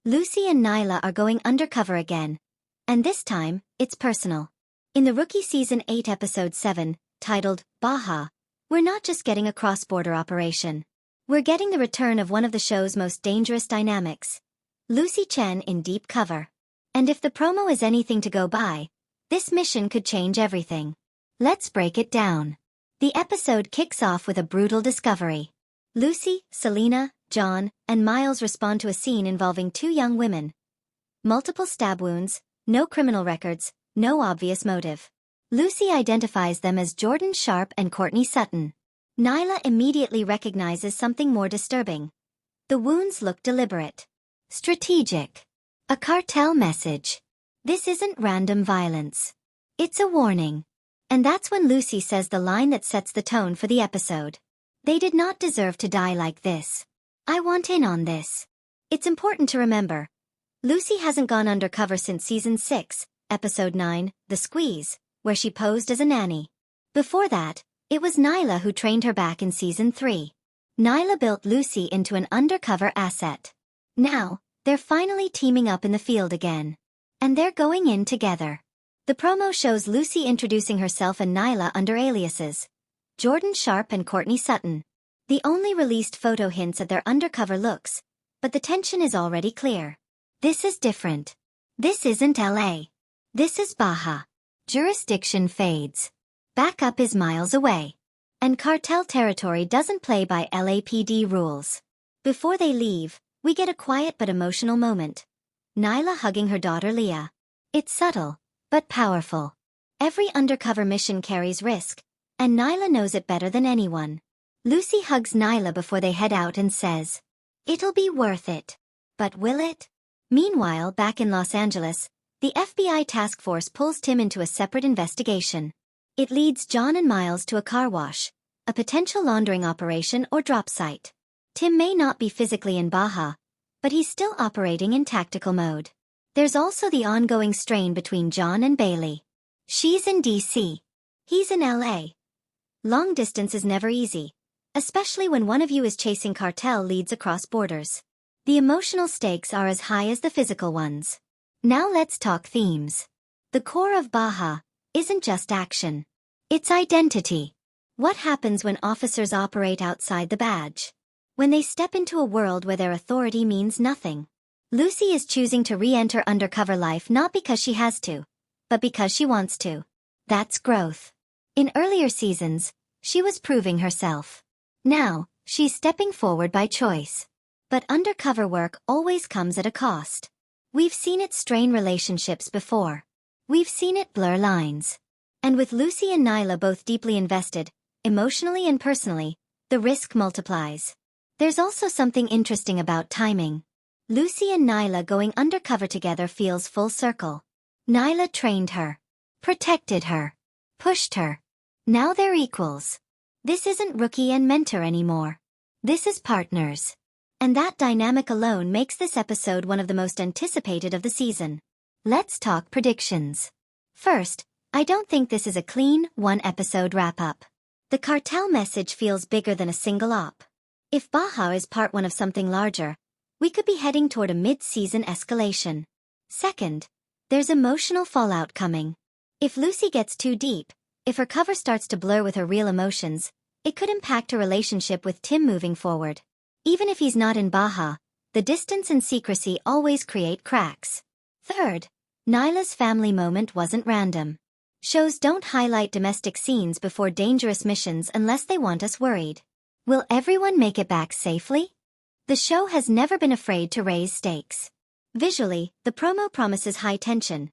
Lucy and Nyla are going undercover again. And this time, it's personal. In the rookie season 8 episode 7, titled Baja, we're not just getting a cross-border operation. We're getting the return of one of the show's most dangerous dynamics. Lucy Chen in deep cover. And if the promo is anything to go by, this mission could change everything. Let's break it down. The episode kicks off with a brutal discovery. Lucy, Selena, John, and Miles respond to a scene involving two young women. Multiple stab wounds, no criminal records, no obvious motive. Lucy identifies them as Jordan Sharp and Courtney Sutton. Nyla immediately recognizes something more disturbing. The wounds look deliberate. Strategic. A cartel message. This isn't random violence. It's a warning. And that's when Lucy says the line that sets the tone for the episode. They did not deserve to die like this. I want in on this. It's important to remember. Lucy hasn't gone undercover since season 6, episode 9, The Squeeze, where she posed as a nanny. Before that, it was Nyla who trained her back in season 3. Nyla built Lucy into an undercover asset. Now, they're finally teaming up in the field again. And they're going in together. The promo shows Lucy introducing herself and Nyla under aliases. Jordan Sharp and Courtney Sutton. The only released photo hints at their undercover looks, but the tension is already clear. This is different. This isn't LA. This is Baja. Jurisdiction fades. Backup is miles away. And cartel territory doesn't play by LAPD rules. Before they leave, we get a quiet but emotional moment. Nyla hugging her daughter Leah. It's subtle, but powerful. Every undercover mission carries risk, and Nyla knows it better than anyone. Lucy hugs Nyla before they head out and says, "It'll be worth it." But will it? Meanwhile, back in Los Angeles, the FBI task force pulls Tim into a separate investigation. It leads John and Miles to a car wash, a potential laundering operation or drop site. Tim may not be physically in Baja, but he's still operating in tactical mode. There's also the ongoing strain between John and Bailey. She's in DC. He's in LA. Long distance is never easy, especially when one of you is chasing cartel leads across borders. The emotional stakes are as high as the physical ones. Now let's talk themes. The core of Baja isn't just action. It's identity. What happens when officers operate outside the badge? When they step into a world where their authority means nothing. Lucy is choosing to re-enter undercover life not because she has to, but because she wants to. That's growth. In earlier seasons, she was proving herself. Now, she's stepping forward by choice. But undercover work always comes at a cost. We've seen it strain relationships before. We've seen it blur lines. And with Lucy and Nyla both deeply invested, emotionally and personally, the risk multiplies. There's also something interesting about timing. Lucy and Nyla going undercover together feels full circle. Nyla trained her, protected her, pushed her. Now they're equals. This isn't rookie and mentor anymore. This is partners. And that dynamic alone makes this episode one of the most anticipated of the season. Let's talk predictions. First, I don't think this is a clean, one-episode wrap-up. The cartel message feels bigger than a single op. If Baja is part one of something larger, we could be heading toward a mid-season escalation. Second, there's emotional fallout coming. If Lucy gets too deep, if her cover starts to blur with her real emotions, it could impact her relationship with Tim moving forward. Even if he's not in Baja, the distance and secrecy always create cracks. Third, Nyla's family moment wasn't random. Shows don't highlight domestic scenes before dangerous missions unless they want us worried. Will everyone make it back safely? The show has never been afraid to raise stakes. Visually, the promo promises high tension.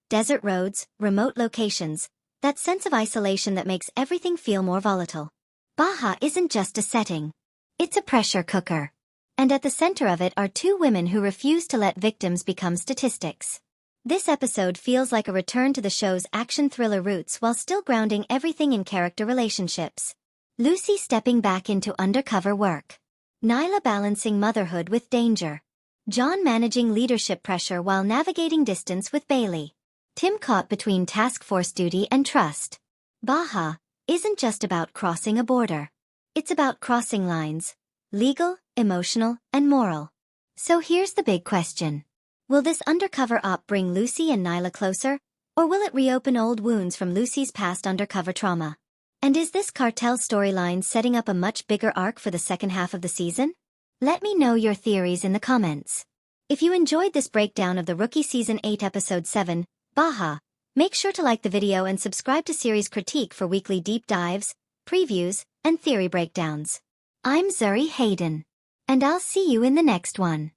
Desert roads, remote locations, that sense of isolation that makes everything feel more volatile. Baja isn't just a setting. It's a pressure cooker. And at the center of it are two women who refuse to let victims become statistics. This episode feels like a return to the show's action thriller roots while still grounding everything in character relationships. Lucy stepping back into undercover work. Nyla balancing motherhood with danger. John managing leadership pressure while navigating distance with Bailey. Tim caught between task force duty and trust. Baja isn't just about crossing a border. It's about crossing lines. Legal, emotional, and moral. So here's the big question. Will this undercover op bring Lucy and Nyla closer, or will it reopen old wounds from Lucy's past undercover trauma? And is this cartel storyline setting up a much bigger arc for the second half of the season? Let me know your theories in the comments. If you enjoyed this breakdown of the Rookie Season 8 Episode 7, Baja, make sure to like the video and subscribe to Series Critique for weekly deep dives, previews, and theory breakdowns. I'm Zuri Hayden, and I'll see you in the next one.